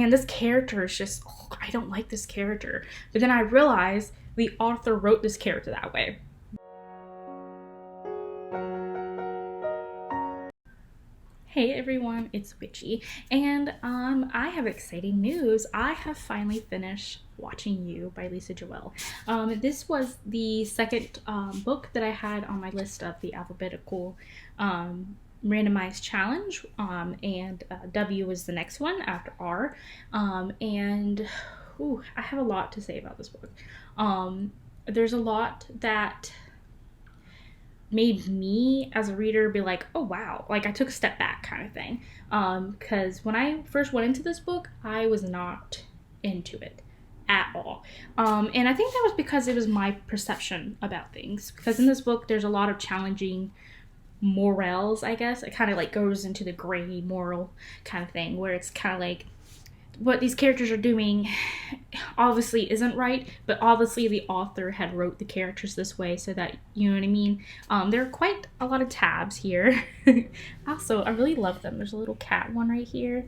and this character is just, oh, I don't like this character. But then I realized the author wrote this character that way. Hey everyone, it's Witchy, and I have exciting news. I have finally finished watching You by Lisa Jewell. This was the second book that I had on my list of the alphabetical randomized challenge, and W was the next one after R, and I have a lot to say about this book. There's a lot that made me as a reader be like, oh wow, like I took a step back kind of thing, because when I first went into this book, I was not into it at all, and I think that was because it was my perception about things, because in this book there's a lot of challenging morals, I guess. It kind of like goes into the gray moral kind of thing, where it's kind of like what these characters are doing obviously isn't right, but obviously the author had wrote the characters this way so that, you know what I mean. There are quite a lot of tabs here. Also, I really love them. There's a little cat one right here,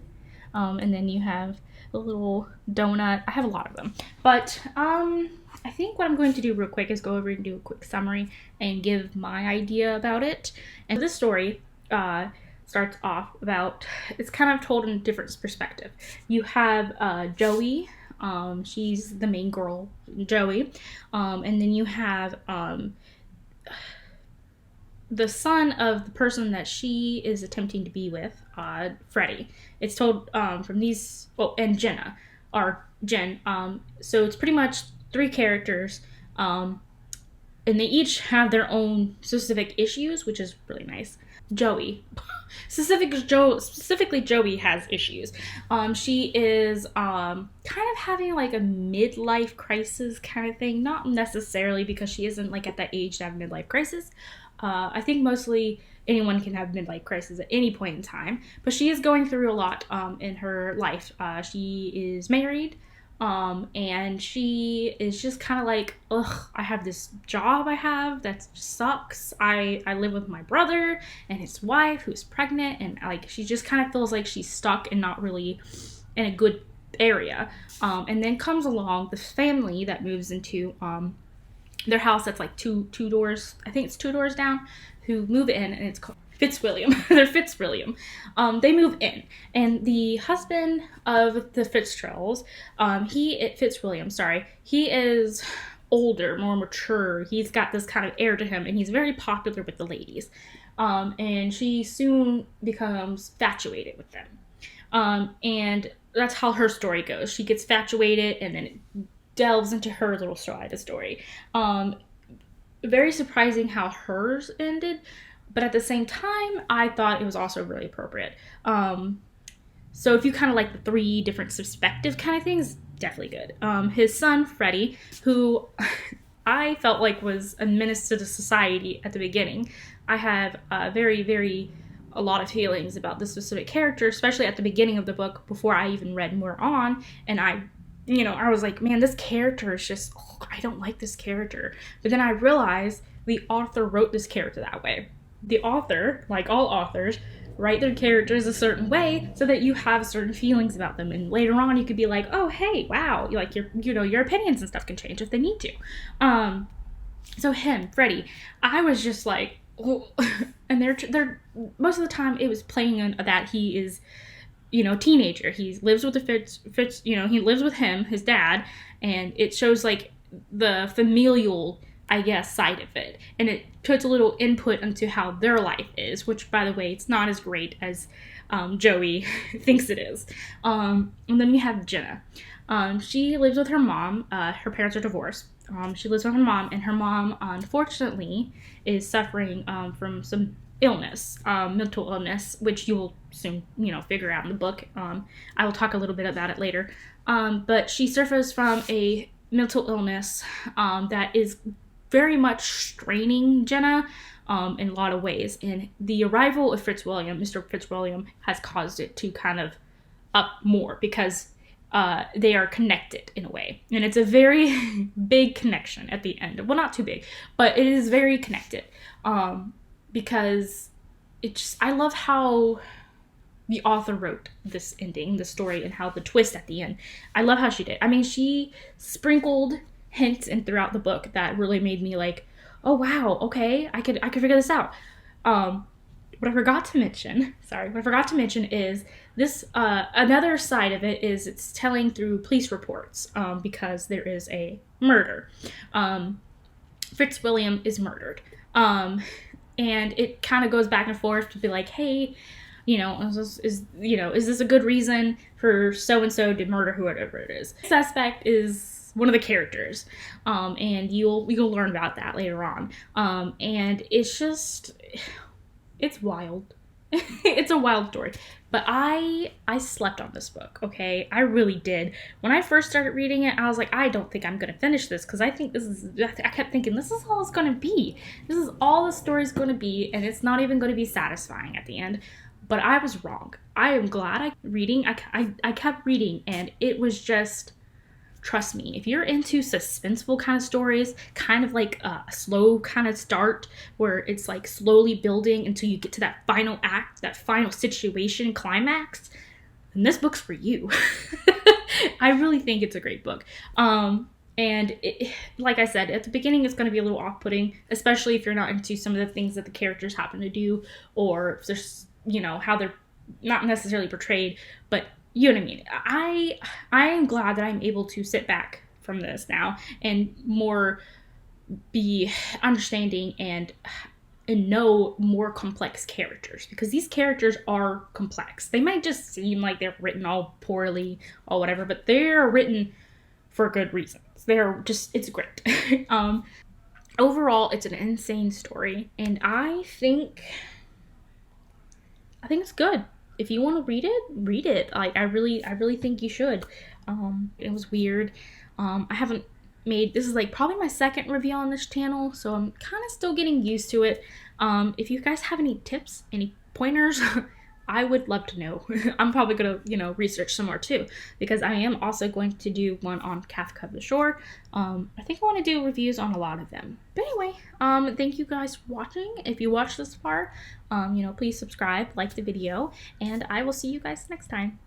and then you have a little donut. I have a lot of them, but I think what I'm going to do real quick is go over and do a quick summary and give my idea about it. And this story starts off about, it's kind of told in a different perspective. You have Joey, she's the main girl, Joey, and then you have the son of the person that she is attempting to be with, Freddie. It's told from these, and Jenna, or Jen. So it's pretty much three characters, and they each have their own specific issues, which is really nice. Joey, specifically Joey has issues. She is kind of having like a midlife crisis kind of thing. Not necessarily because she isn't like at that age to have a midlife crisis. I think mostly anyone can have midlife crisis at any point in time, but she is going through a lot in her life. She is married. And she is just kind of like, ugh, I have this job I have that sucks. I live with my brother and his wife who's pregnant, and like she just kind of feels like she's stuck and not really in a good area. And then comes along this family that moves into their house that's like two doors, I think it's 2 doors down, who move in, and it's called Fitzwilliam. They're Fitzwilliam. They move in, and the husband of the Fitzgeralds, Fitzwilliam, he is older, more mature. He's got this kind of air to him, and he's very popular with the ladies. And she soon becomes infatuated with them. And that's how her story goes. She gets infatuated, and then it delves into her little side of the story. Very surprising how hers ended. But at the same time, I thought it was also really appropriate. So if you kind of like the 3 different perspective kind of things, definitely good. His son, Freddie, who I felt like was a menace to the society at the beginning. I have a lot of feelings about this specific character, especially at the beginning of the book before I even read more on. And I was like, man, this character is just, oh, I don't like this character. But then I realized the author wrote this character that way. The author, like all authors, write their characters a certain way so that you have certain feelings about them, and later on you could be like, oh hey, wow, like your opinions and stuff can change if they need to. So him, Freddie, I was just like, oh. And they're most of the time it was playing on that he is, teenager. He lives with the Fitz, he lives with him, his dad, and it shows like the familial, I guess, side of it. And it puts a little input into how their life is, which, by the way, it's not as great as Joey thinks it is. And then we have Jenna. She lives with her mom. Her parents are divorced. She lives with her mom, and her mom, unfortunately, is suffering from some illness, mental illness, which you will soon, figure out in the book. I will talk a little bit about it later. But she suffers from a mental illness that is very much straining Jenna in a lot of ways. And the arrival of Mr. Fitzwilliam, has caused it to kind of up more because they are connected in a way. And it's a very big connection at the end. Well, not too big, but it is very connected because I love how the author wrote this ending, the story, and how the twist at the end. I love how she did. I mean, she sprinkled hints in throughout the book that really made me like, oh wow, okay, I could figure this out. What I forgot to mention, is this, another side of it is it's telling through police reports, because there is a murder. Fitzwilliam is murdered. And it kind of goes back and forth to be like, hey, is this a good reason for so-and-so to murder whoever it is? The suspect is one of the characters, and you'll learn about that later on. And it's wild. It's a wild story. But I slept on this book, okay? I really did. When I first started reading it, I was like, I don't think I'm going to finish this, because I kept thinking, this is all it's going to be. This is all the story's going to be, and it's not even going to be satisfying at the end. But I was wrong. I am glad I kept reading, and it was just, trust me, if you're into suspenseful kind of stories, kind of like a slow kind of start where it's like slowly building until you get to that final act, that final situation climax, then this book's for you. I really think it's a great book. And like I said, at the beginning, it's going to be a little off-putting, especially if you're not into some of the things that the characters happen to do, or if there's, how they're not necessarily portrayed, but you know what I mean? I am glad that I'm able to sit back from this now and more be understanding and know more complex characters, because these characters are complex. They might just seem like they're written all poorly or whatever, but they're written for good reasons. It's great. Overall, it's an insane story, and I think it's good. If you want to read it. Like, I really think you should. It was weird. This is like probably my second review on this channel, so I'm kind of still getting used to it. If you guys have any tips, any pointers, I would love to know. I'm probably gonna, research some more too, because I am also going to do one on Kafka of the Shore. I think I want to do reviews on a lot of them. But anyway, thank you guys for watching. If you watched this far, please subscribe, like the video, and I will see you guys next time.